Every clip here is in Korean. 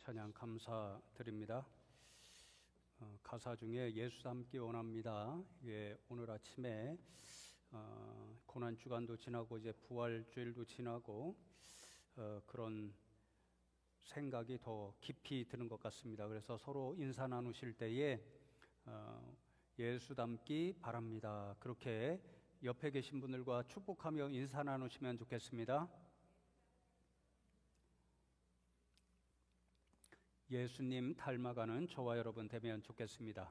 찬양 감사드립니다. 가사 중에 예수 닮기 원합니다. 오늘 아침에 고난 주간도 지나고 이제 부활주일도 지나고 그런 생각이 더 깊이 드는 것 같습니다. 그래서 서로 인사 나누실 때에 예수 닮기 바랍니다. 그렇게 옆에 계신 분들과 축복하며 인사 나누시면 좋겠습니다. 예수님 닮아가는 저와 여러분 되면 좋겠습니다.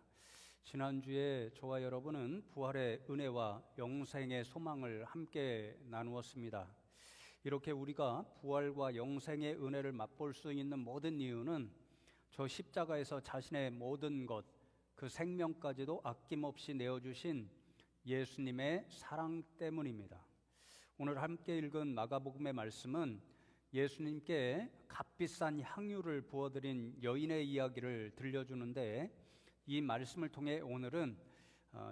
지난주에 저와 여러분은 부활의 은혜와 영생의 소망을 함께 나누었습니다. 이렇게 우리가 부활과 영생의 은혜를 맛볼 수 있는 모든 이유는 저 십자가에서 자신의 모든 것, 그 생명까지도 아낌없이 내어주신 예수님의 사랑 때문입니다. 오늘 함께 읽은 마가복음의 말씀은 예수님께 값비싼 향유를 부어드린 여인의 이야기를 들려주는데, 이 말씀을 통해 오늘은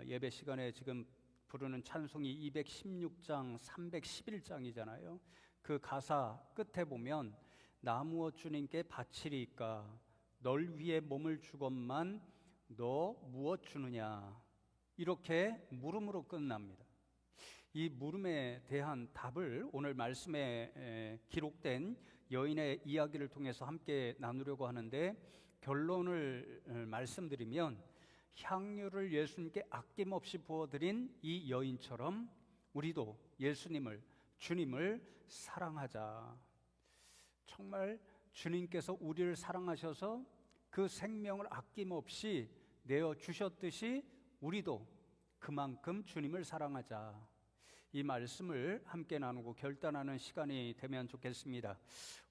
예배 시간에 지금 부르는 찬송이 216장, 311장이잖아요. 그 가사 끝에 보면 나 무엇 주님께 바치리까, 널 위해 몸을 주건만 너 무엇 주느냐, 이렇게 물음으로 끝납니다. 이 물음에 대한 답을 오늘 말씀에 기록된 여인의 이야기를 통해서 함께 나누려고 하는데, 결론을 말씀드리면 향유를 예수님께 아낌없이 부어드린 이 여인처럼 우리도 예수님을, 주님을 사랑하자. 정말 주님께서 우리를 사랑하셔서 그 생명을 아낌없이 내어주셨듯이 우리도 그만큼 주님을 사랑하자. 이 말씀을 함께 나누고 결단하는 시간이 되면 좋겠습니다.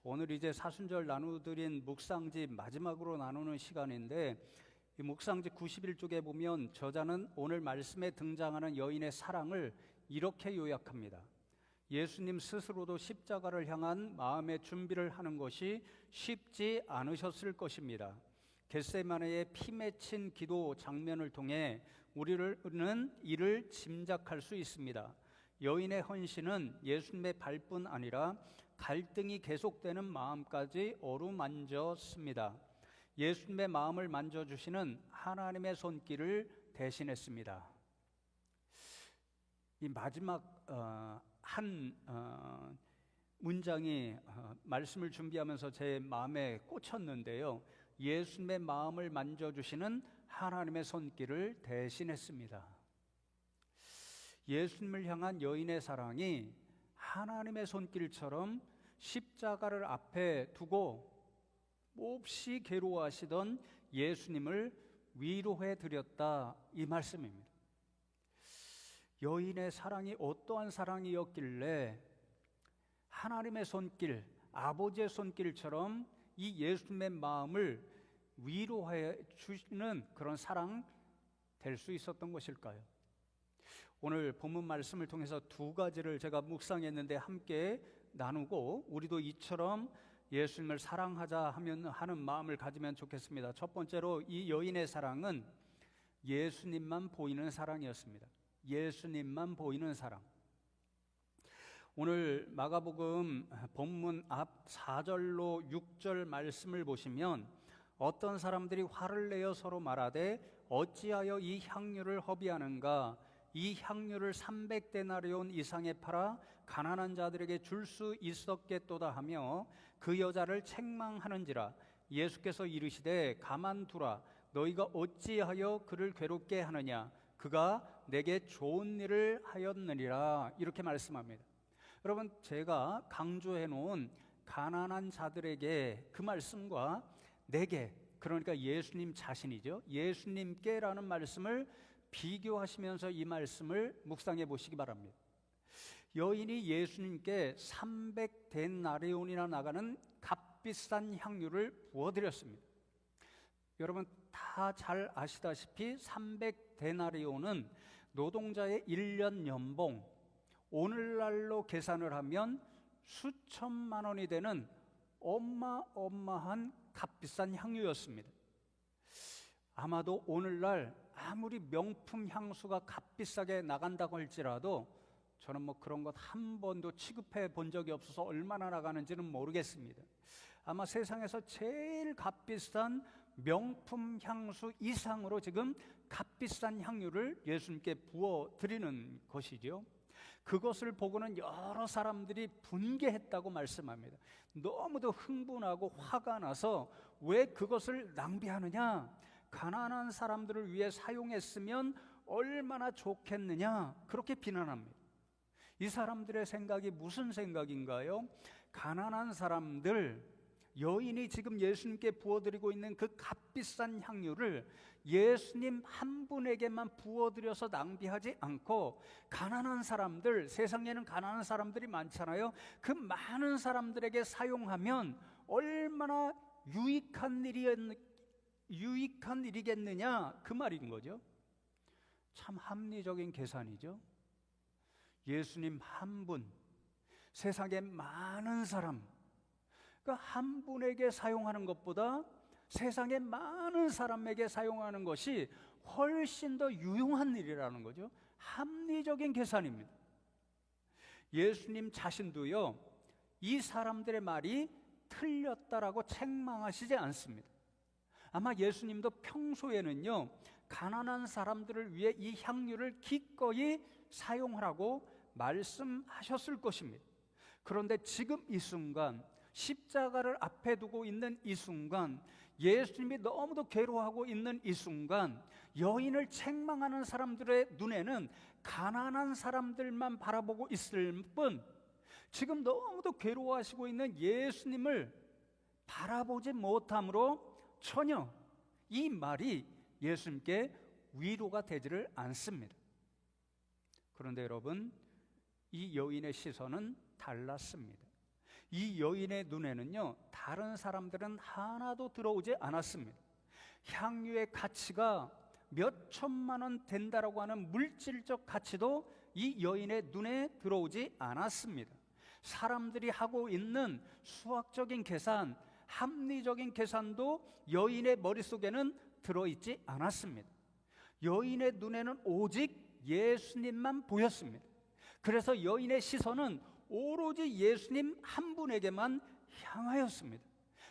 오늘 이제 사순절 나누드린 묵상집 마지막으로 나누는 시간인데, 이 묵상집 91쪽에 보면 저자는 오늘 말씀에 등장하는 여인의 사랑을 이렇게 요약합니다. 예수님 스스로도 십자가를 향한 마음의 준비를 하는 것이 쉽지 않으셨을 것입니다. 겟세마네의 피 맺힌 기도 장면을 통해 우리는 이를 짐작할 수 있습니다. 여인의 헌신은 예수님의 발뿐 아니라 갈등이 계속되는 마음까지 어루만졌습니다. 예수님의 마음을 만져주시는 하나님의 손길을 대신했습니다. 이 마지막 한 문장이 말씀을 준비하면서 제 마음에 꽂혔는데요. 예수님의 마음을 만져주시는 하나님의 손길을 대신했습니다. 예수님을 향한 여인의 사랑이 하나님의 손길처럼 십자가를 앞에 두고 몹시 괴로워하시던 예수님을 위로해 드렸다, 이 말씀입니다. 여인의 사랑이 어떠한 사랑이었길래 하나님의 손길, 아버지의 손길처럼 이 예수님의 마음을 위로해 주시는 그런 사랑 될 수 있었던 것일까요? 오늘 본문 말씀을 통해서 두 가지를 제가 묵상했는데 함께 나누고 우리도 이처럼 예수님을 사랑하자 하는 마음을 가지면 좋겠습니다. 첫 번째로 이 여인의 사랑은 예수님만 보이는 사랑이었습니다. 예수님만 보이는 사랑. 오늘 마가복음 본문 앞 4절로 6절 말씀을 보시면 어떤 사람들이 화를 내어 서로 말하되 어찌하여 이 향유를 허비하는가, 이 향유를 300데나리온 이상에 팔아 가난한 자들에게 줄 수 있었겠도다 하며 그 여자를 책망하는지라. 예수께서 이르시되 가만두라, 너희가 어찌하여 그를 괴롭게 하느냐, 그가 내게 좋은 일을 하였느니라, 이렇게 말씀합니다. 여러분, 제가 강조해 놓은 가난한 자들에게 그 말씀과 내게, 그러니까 예수님 자신이죠, 예수님께라는 말씀을 비교하시면서 이 말씀을 묵상해 보시기 바랍니다. 여인이 예수님께 300데나리온이나 나가는 값비싼 향유를 부어드렸습니다. 여러분 다 잘 아시다시피 300데나리온은 노동자의 1년 연봉, 오늘날로 계산을 하면 수천만 원이 되는 어마어마한 값비싼 향유였습니다. 아마도 오늘날 아무리 명품 향수가 값비싸게 나간다고 할지라도 저는 뭐 그런 것 한 번도 취급해 본 적이 없어서 얼마나 나가는지는 모르겠습니다. 아마 세상에서 제일 값비싼 명품 향수 이상으로 지금 값비싼 향유를 예수님께 부어 드리는 것이죠. 그것을 보고는 여러 사람들이 분개했다고 말씀합니다. 너무도 흥분하고 화가 나서 왜 그것을 낭비하느냐, 가난한 사람들을 위해 사용했으면 얼마나 좋겠느냐, 그렇게 비난합니다. 이 사람들의 생각이 무슨 생각인가요? 가난한 사람들, 여인이 지금 예수님께 부어드리고 있는 그 값비싼 향유를 예수님 한 분에게만 부어드려서 낭비하지 않고 가난한 사람들, 세상에는 가난한 사람들이 많잖아요. 그 많은 사람들에게 사용하면 얼마나 유익한 일이겠느냐, 그 말인 거죠. 참 합리적인 계산이죠. 예수님 한 분, 세상에 많은 사람, 그러니까 한 분에게 사용하는 것보다 세상에 많은 사람에게 사용하는 것이 훨씬 더 유용한 일이라는 거죠. 합리적인 계산입니다. 예수님 자신도요, 이 사람들의 말이 틀렸다라고 책망하시지 않습니다. 아마 예수님도 평소에는요, 가난한 사람들을 위해 이 향유를 기꺼이 사용하라고 말씀하셨을 것입니다. 그런데 지금 이 순간, 십자가를 앞에 두고 있는 이 순간, 예수님이 너무도 괴로워하고 있는 이 순간, 여인을 책망하는 사람들의 눈에는 가난한 사람들만 바라보고 있을 뿐, 지금 너무도 괴로워하시고 있는 예수님을 바라보지 못함으로 전혀 이 말이 예수님께 위로가 되지를 않습니다. 그런데 여러분, 이 여인의 시선은 달랐습니다. 이 여인의 눈에는요, 다른 사람들은 하나도 들어오지 않았습니다. 향유의 가치가 몇 천만 원 된다라고 하는 물질적 가치도 이 여인의 눈에 들어오지 않았습니다. 사람들이 하고 있는 수학적인 계산, 합리적인 계산도 여인의 머릿속에는 들어있지 않았습니다. 여인의 눈에는 오직 예수님만 보였습니다. 그래서 여인의 시선은 오로지 예수님 한 분에게만 향하였습니다.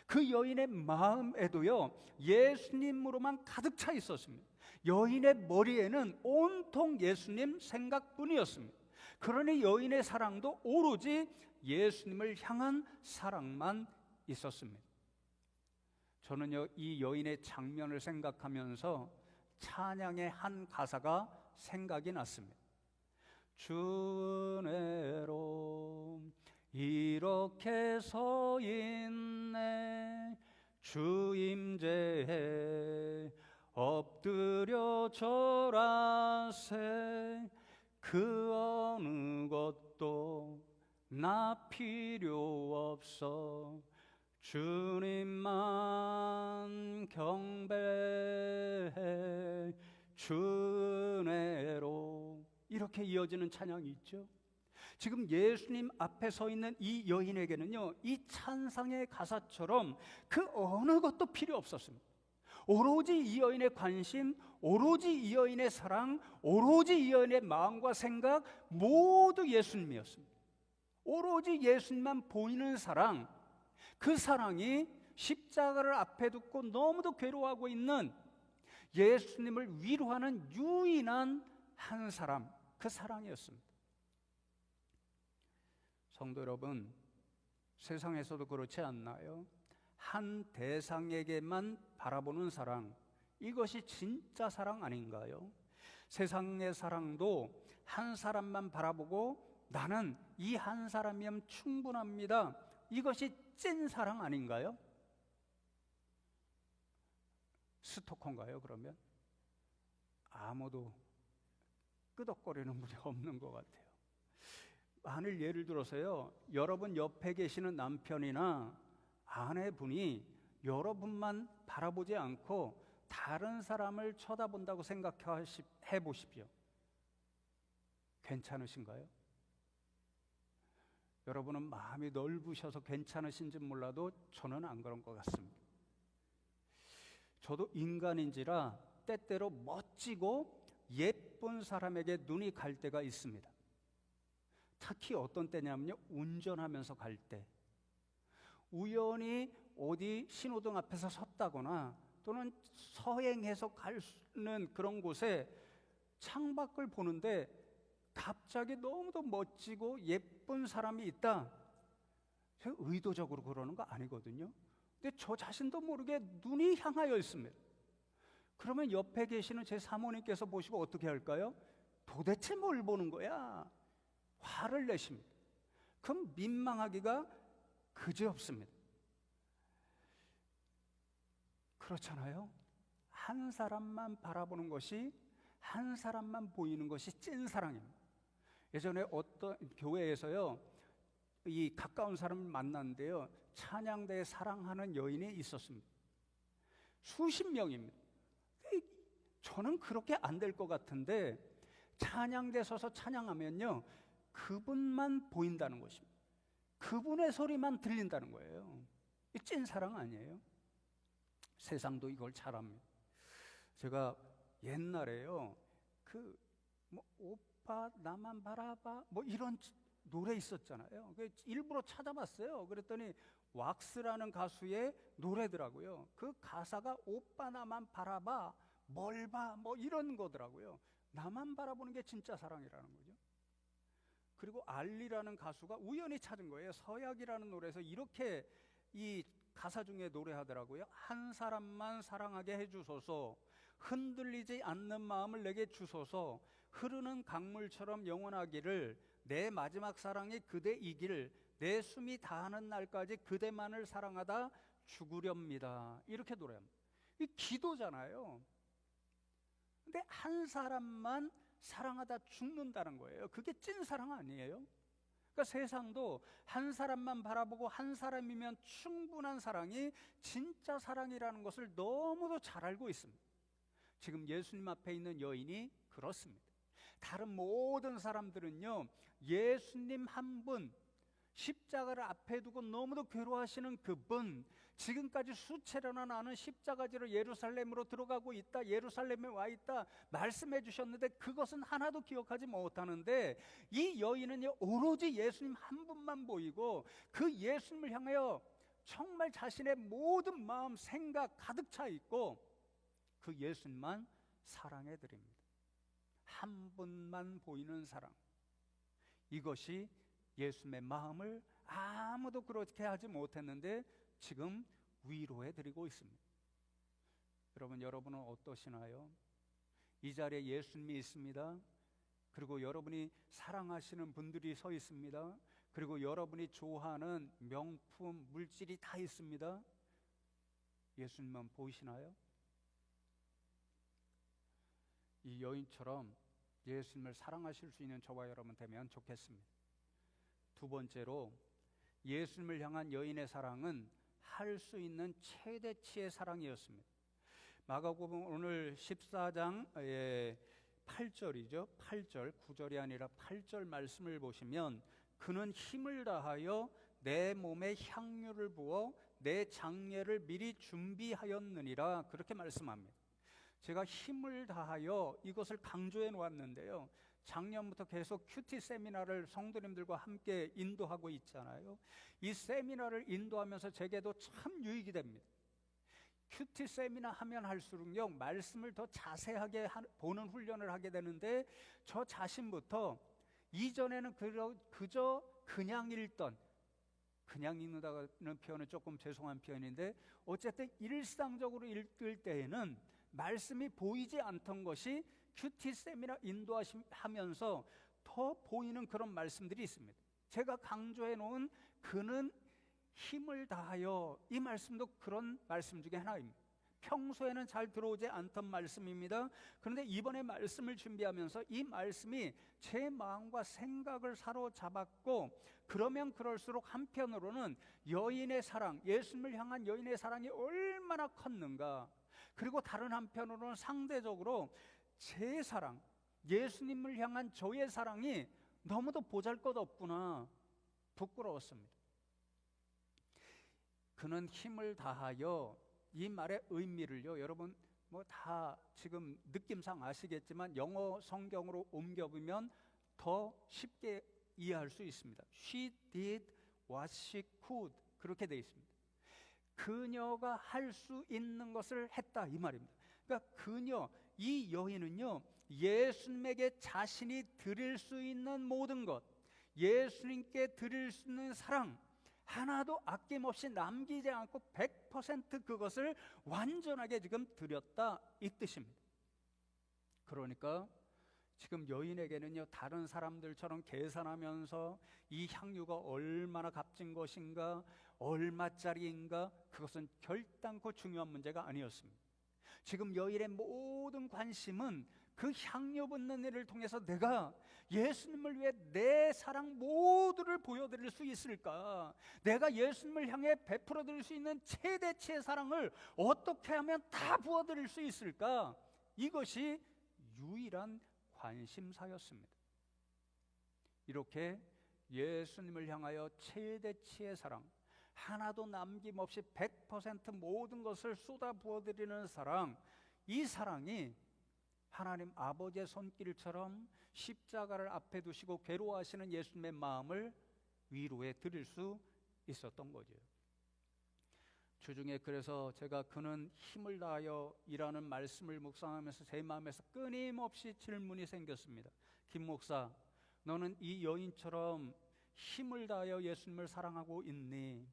그 여인의 마음에도요, 예수님으로만 가득 차 있었습니다. 여인의 머리에는 온통 예수님 생각뿐이었습니다. 그러니 여인의 사랑도 오로지 예수님을 향한 사랑만 있었습니다. 저는요, 이 여인의 장면을 생각하면서 찬양의 한 가사가 생각이 났습니다. 주내로 이렇게 서 있네, 주 임재에 엎드려 절하세, 그 어느 것도 나 필요 없어, 주님만 경배해, 주내로. 이렇게 이어지는 찬양이 있죠. 지금 예수님 앞에 서 있는 이 여인에게는요, 이 찬상의 가사처럼 그 어느 것도 필요 없었습니다. 오로지 이 여인의 관심, 오로지 이 여인의 사랑, 오로지 이 여인의 마음과 생각, 모두 예수님이었습니다. 오로지 예수님만 보이는 사랑, 그 사랑이 십자가를 앞에 두고 너무도 괴로워하고 있는 예수님을 위로하는 유일한 한 사람, 그 사랑이었습니다. 성도 여러분, 세상에서도 그렇지 않나요? 한 대상에게만 바라보는 사랑, 이것이 진짜 사랑 아닌가요? 세상의 사랑도 한 사람만 바라보고 나는 이 한 사람이면 충분합니다, 이것이 찐 사랑 아닌가요? 스토커인가요? 그러면 아무도 끄덕거리는 분이 없는 것 같아요. 만일 예를 들어서요, 여러분 옆에 계시는 남편이나 아내분이 여러분만 바라보지 않고 다른 사람을 쳐다본다고 생각해 보십시오. 괜찮으신가요? 여러분은 마음이 넓으셔서 괜찮으신지 몰라도 저는 안 그런 것 같습니다. 저도 인간인지라 때때로 멋지고 예쁜 사람에게 눈이 갈 때가 있습니다. 특히 어떤 때냐면요, 운전하면서 갈 때, 우연히 어디 신호등 앞에서 섰다거나 또는 서행해서 가는 그런 곳에 창밖을 보는데 갑자기 너무도 멋지고 예쁜 사람이 있다. 제가 의도적으로 그러는 거 아니거든요. 근데 저 자신도 모르게 눈이 향하여 있습니다. 그러면 옆에 계시는 제 사모님께서 보시고 어떻게 할까요? 도대체 뭘 보는 거야? 화를 내십니다. 그럼 민망하기가 그지없습니다. 그렇잖아요. 한 사람만 바라보는 것이, 한 사람만 보이는 것이 찐 사랑입니다. 예전에 어떤 교회에서요, 이 가까운 사람을 만났는데요, 찬양대에 사랑하는 여인이 있었습니다. 수십 명입니다. 저는 그렇게 안 될 것 같은데 찬양대 서서 찬양하면요, 그분만 보인다는 것입니다. 그분의 소리만 들린다는 거예요. 이 찐 사랑 아니에요? 세상도 이걸 잘 압니다. 제가 옛날에요, 오빠 나만 바라봐 이런 노래 있었잖아요. 일부러 찾아봤어요. 그랬더니 왁스라는 가수의 노래더라고요. 그 가사가 오빠 나만 바라봐, 뭘 봐, 이런 거더라고요. 나만 바라보는 게 진짜 사랑이라는 거죠. 그리고 알리라는 가수가 우연히 찾은 거예요. 서약이라는 노래에서 이렇게 이 가사 중에 노래하더라고요. 한 사람만 사랑하게 해주소서, 흔들리지 않는 마음을 내게 주소서, 흐르는 강물처럼 영원하기를, 내 마지막 사랑이 그대이기를, 내 숨이 다하는 날까지 그대만을 사랑하다 죽으렵니다. 이렇게 노래합니다. 이 기도잖아요. 근데 한 사람만 사랑하다 죽는다는 거예요. 그게 찐 사랑 아니에요? 그러니까 세상도 한 사람만 바라보고 한 사람이면 충분한 사랑이 진짜 사랑이라는 것을 너무도 잘 알고 있습니다. 지금 예수님 앞에 있는 여인이 그렇습니다. 다른 모든 사람들은요, 예수님 한 분, 십자가를 앞에 두고 너무도 괴로워하시는 그분, 지금까지 수차례나 나는 십자가지로 예루살렘으로 들어가고 있다, 예루살렘에 와 있다 말씀해 주셨는데 그것은 하나도 기억하지 못하는데, 이 여인은요, 오로지 예수님 한 분만 보이고 그 예수님을 향하여 정말 자신의 모든 마음, 생각 가득 차 있고 그 예수님만 사랑해 드립니다. 한 분만 보이는 사랑, 이것이 예수님의 마음을 아무도 그렇게 하지 못했는데 지금 위로해 드리고 있습니다. 여러분은 어떠시나요? 이 자리에 예수님이 있습니다. 그리고 여러분이 사랑하시는 분들이 서 있습니다. 그리고 여러분이 좋아하는 명품, 물질이 다 있습니다. 예수님만 보이시나요? 이 여인처럼 예수님을 사랑하실 수 있는 저와 여러분 되면 좋겠습니다. 두 번째로, 예수님을 향한 여인의 사랑은 할 수 있는 최대치의 사랑이었습니다. 마가복음 오늘 14장의 8절이죠. 8절, 9절이 아니라 8절 말씀을 보시면, 그는 힘을 다하여 내 몸에 향유를 부어 내 장례를 미리 준비하였느니라, 그렇게 말씀합니다. 제가 힘을 다하여 이것을 강조해 놓았는데요, 작년부터 계속 큐티 세미나를 성도님들과 함께 인도하고 있잖아요. 이 세미나를 인도하면서 제게도 참 유익이 됩니다. 큐티 세미나 하면 할수록요, 말씀을 더 자세하게 보는 훈련을 하게 되는데, 저 자신부터 이전에는 그저 그냥 읽던, 그냥 읽는다는 표현은 조금 죄송한 표현인데 어쨌든 일상적으로 읽을 때에는 말씀이 보이지 않던 것이 큐티 세미나 인도하면서 더 보이는 그런 말씀들이 있습니다. 제가 강조해 놓은 그는 힘을 다하여, 이 말씀도 그런 말씀 중에 하나입니다. 평소에는 잘 들어오지 않던 말씀입니다. 그런데 이번에 말씀을 준비하면서 이 말씀이 제 마음과 생각을 사로잡았고, 그러면 그럴수록 한편으로는 여인의 사랑, 예수님을 향한 여인의 사랑이 얼마나 컸는가, 그리고 다른 한편으로는 상대적으로 제 사랑, 예수님을 향한 저의 사랑이 너무도 보잘것없구나, 부끄러웠습니다. 그는 힘을 다하여, 이 말의 의미를요, 여러분 다 지금 느낌상 아시겠지만 영어 성경으로 옮겨보면 더 쉽게 이해할 수 있습니다. She did what she could. 그렇게 되어 있습니다. 그녀가 할 수 있는 것을 했다, 이 말입니다. 그러니까 이 여인은요, 예수님에게 자신이 드릴 수 있는 모든 것, 예수님께 드릴 수 있는 사랑 하나도 아낌없이 남기지 않고 100% 그것을 완전하게 지금 드렸다, 이 뜻입니다. 그러니까 지금 여인에게는요, 다른 사람들처럼 계산하면서 이 향유가 얼마나 값진 것인가, 얼마짜리인가, 그것은 결단코 중요한 문제가 아니었습니다. 지금 여인의 모든 관심은 그 향유 붓는 일을 통해서 내가 예수님을 위해 내 사랑 모두를 보여드릴 수 있을까, 내가 예수님을 향해 베풀어 드릴 수 있는 최대치의 사랑을 어떻게 하면 다 부어드릴 수 있을까, 이것이 유일한 관심사였습니다. 이렇게 예수님을 향하여 최대치의 사랑, 하나도 남김없이 100% 모든 것을 쏟아 부어드리는 사랑, 이 사랑이 하나님 아버지의 손길처럼 십자가를 앞에 두시고 괴로워하시는 예수님의 마음을 위로해 드릴 수 있었던 거죠. 주중에 그래서 제가 그는 힘을 다하여 일하는 말씀을 묵상하면서 제 마음에서 끊임없이 질문이 생겼습니다. 김 목사, 너는 이 여인처럼 힘을 다하여 예수님을 사랑하고 있니?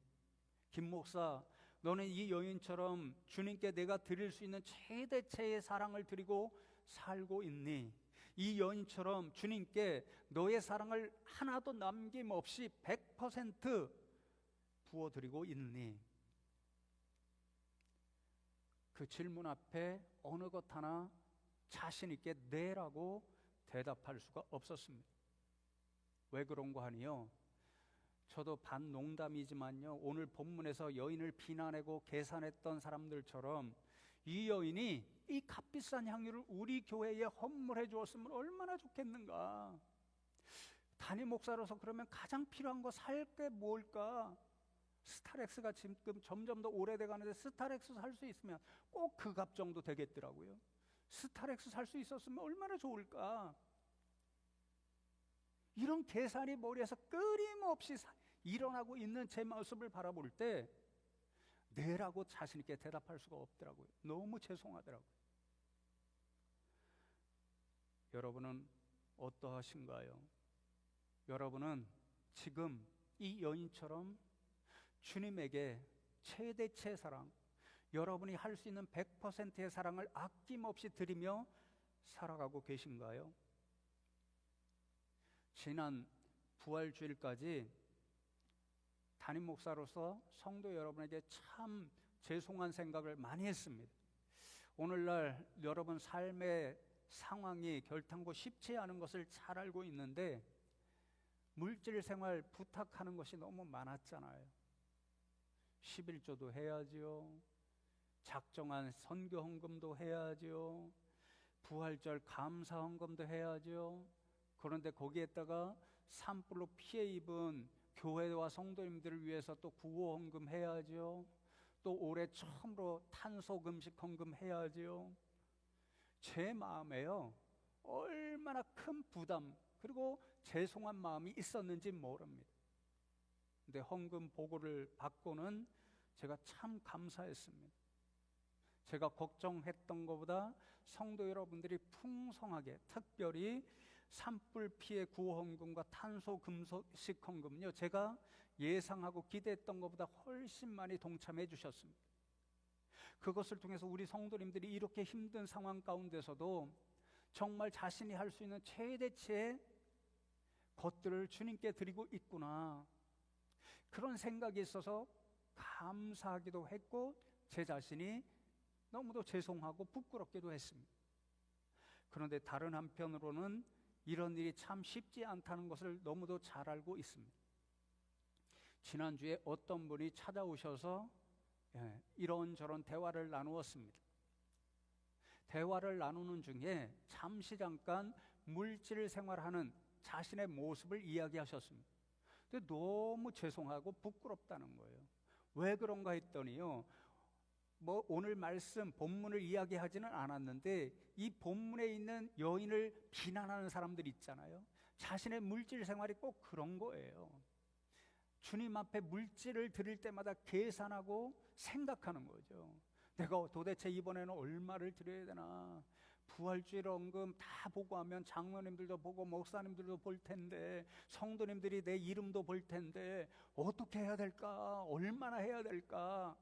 김 목사, 너는 이 여인처럼 주님께 내가 드릴 수 있는 최대치의 사랑을 드리고 살고 있니? 이 여인처럼 주님께 너의 사랑을 하나도 남김없이 100% 부어드리고 있니? 그 질문 앞에 어느 것 하나 자신 있게 네라고 대답할 수가 없었습니다. 왜 그런가 하니요, 저도 반농담이지만요, 오늘 본문에서 여인을 비난하고 계산했던 사람들처럼 이 여인이 이 값비싼 향유를 우리 교회에 헌물해 주었으면 얼마나 좋겠는가. 담임 목사로서 그러면 가장 필요한 거 살 게 뭘까? 스타렉스가 지금 점점 더 오래돼 가는데 스타렉스 살 수 있으면 꼭 그 값 정도 되겠더라고요. 스타렉스 살 수 있었으면 얼마나 좋을까. 이런 계산이 머리에서 끊임없이 일어나고 있는 제 모습을 바라볼 때 네라고 자신 있게 대답할 수가 없더라고요. 너무 죄송하더라고요. 여러분은 어떠하신가요? 여러분은 지금 이 여인처럼 주님에게 최대치의 사랑, 여러분이 할 수 있는 100%의 사랑을 아낌없이 드리며 살아가고 계신가요? 지난 부활주일까지 담임 목사로서 성도 여러분에게 참 죄송한 생각을 많이 했습니다. 오늘날 여러분 삶의 상황이 결탄코 쉽지 않은 것을 잘 알고 있는데 물질 생활 부탁하는 것이 너무 많았잖아요. 11조도 해야지요, 작정한 선교 헌금도 해야지요, 부활절 감사 헌금도 해야지요. 그런데 거기에다가 산불로 피해 입은 교회와 성도님들을 위해서 또 구호 헌금 해야지요, 또 올해 처음으로 탄소 금식 헌금 해야지요. 제 마음에요, 얼마나 큰 부담 그리고 죄송한 마음이 있었는지 모릅니다. 근데 헌금 보고를 받고는 제가 참 감사했습니다. 제가 걱정했던 것보다 성도 여러분들이 풍성하게, 특별히 산불 피해 구호 헌금과 탄소 금식 헌금은요, 제가 예상하고 기대했던 것보다 훨씬 많이 동참해 주셨습니다. 그것을 통해서 우리 성도님들이 이렇게 힘든 상황 가운데서도 정말 자신이 할 수 있는 최대치의 것들을 주님께 드리고 있구나, 그런 생각이 있어서 감사하기도 했고 제 자신이 너무도 죄송하고 부끄럽기도 했습니다. 그런데 다른 한편으로는 이런 일이 참 쉽지 않다는 것을 너무도 잘 알고 있습니다. 지난주에 어떤 분이 찾아오셔서 이런저런 대화를 나누었습니다. 대화를 나누는 중에 잠깐 물질 생활하는 자신의 모습을 이야기하셨습니다. 근데 너무 죄송하고 부끄럽다는 거예요. 왜 그런가 했더니요, 오늘 말씀 본문을 이야기하지는 않았는데 이 본문에 있는 여인을 비난하는 사람들 있잖아요. 자신의 물질 생활이 꼭 그런 거예요. 주님 앞에 물질을 드릴 때마다 계산하고 생각하는 거죠. 내가 도대체 이번에는 얼마를 드려야 되나? 부활주일 헌금 다 보고 하면 장로님들도 보고 목사님들도 볼 텐데, 성도님들이 내 이름도 볼 텐데 어떻게 해야 될까? 얼마나 해야 될까?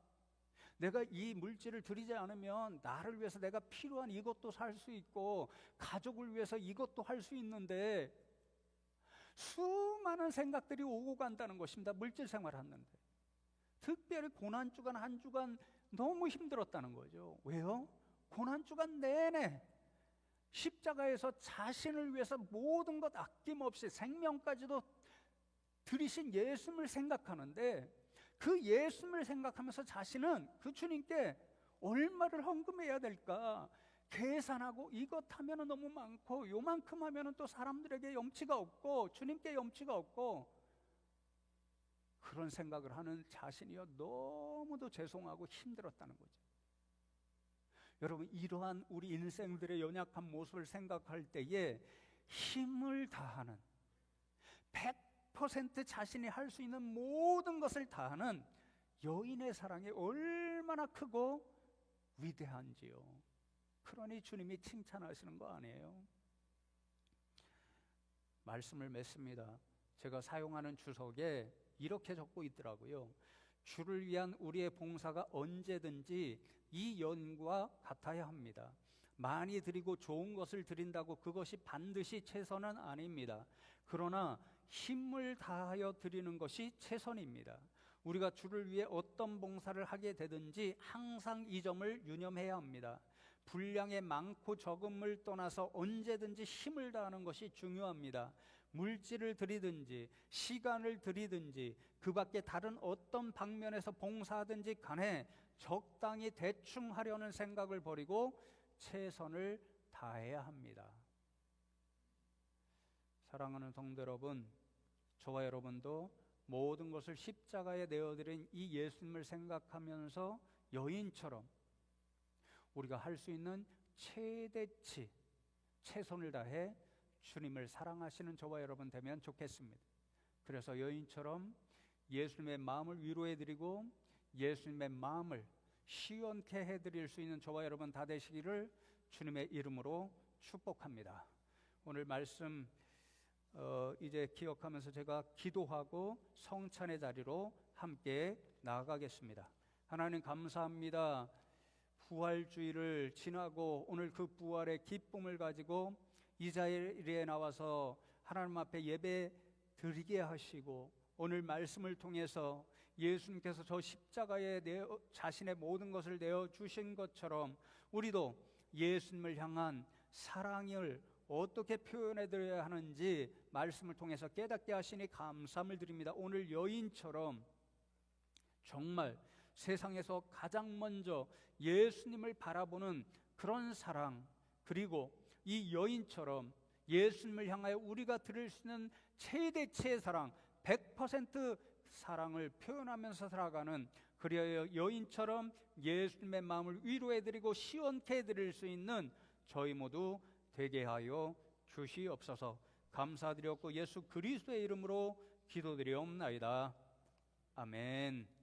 내가 이 물질을 드리지 않으면 나를 위해서 내가 필요한 이것도 살 수 있고 가족을 위해서 이것도 할 수 있는데, 수많은 생각들이 오고 간다는 것입니다. 물질 생활하는데 특별히 고난주간 한 주간 너무 힘들었다는 거죠. 왜요? 고난주간 내내 십자가에서 자신을 위해서 모든 것 아낌없이 생명까지도 들이신 예수님을 생각하는데, 그 예수님을 생각하면서 자신은 그 주님께 얼마를 헌금해야 될까 계산하고, 이것 하면은 너무 많고 요만큼 하면은 또 사람들에게 염치가 없고 주님께 염치가 없고, 그런 생각을 하는 자신이요 너무도 죄송하고 힘들었다는 거죠. 여러분, 이러한 우리 인생들의 연약한 모습을 생각할 때에 힘을 다하는, 100% 자신이 할 수 있는 모든 것을 다하는 여인의 사랑이 얼마나 크고 위대한지요. 그러니 주님이 칭찬하시는 거 아니에요? 말씀을 맺습니다. 제가 사용하는 주석에 이렇게 적고 있더라고요. 주를 위한 우리의 봉사가 언제든지 이 연과 같아야 합니다. 많이 드리고 좋은 것을 드린다고 그것이 반드시 최선은 아닙니다. 그러나 힘을 다하여 드리는 것이 최선입니다. 우리가 주를 위해 어떤 봉사를 하게 되든지 항상 이 점을 유념해야 합니다. 분량의 많고 적음을 떠나서 언제든지 힘을 다하는 것이 중요합니다. 물질을 드리든지 시간을 드리든지 그 밖에 다른 어떤 방면에서 봉사하든지 간에 적당히 대충 하려는 생각을 버리고 최선을 다해야 합니다. 사랑하는 성도 여러분, 저와 여러분도 모든 것을 십자가에 내어드린 이 예수님을 생각하면서 여인처럼 우리가 할 수 있는 최대치 최선을 다해 주님을 사랑하시는 저와 여러분 되면 좋겠습니다. 그래서 여인처럼 예수님의 마음을 위로해드리고 예수님의 마음을 시원케 해드릴 수 있는 저와 여러분 다 되시기를 주님의 이름으로 축복합니다. 오늘 말씀 이제 기억하면서 제가 기도하고 성찬의 자리로 함께 나아가겠습니다. 하나님 감사합니다. 부활주의를 지나고 오늘 그 부활의 기쁨을 가지고 이 자리에 나와서 하나님 앞에 예배 드리게 하시고, 오늘 말씀을 통해서 예수님께서 저 십자가에 자신의 모든 것을 내어주신 것처럼 우리도 예수님을 향한 사랑을 어떻게 표현해 드려야 하는지 말씀을 통해서 깨닫게 하시니 감사함을 드립니다. 오늘 여인처럼 정말 세상에서 가장 먼저 예수님을 바라보는 그런 사랑, 그리고 이 여인처럼 예수님을 향하여 우리가 드릴 수 있는 최대치의 사랑, 100% 사랑을 표현하면서 살아가는, 그리하여 여인처럼 예수님의 마음을 위로해드리고 시원케 해드릴 수 있는 저희 모두 되게 하여 주시옵소서. 감사드렸고 예수 그리스도의 이름으로 기도드리옵나이다. 아멘.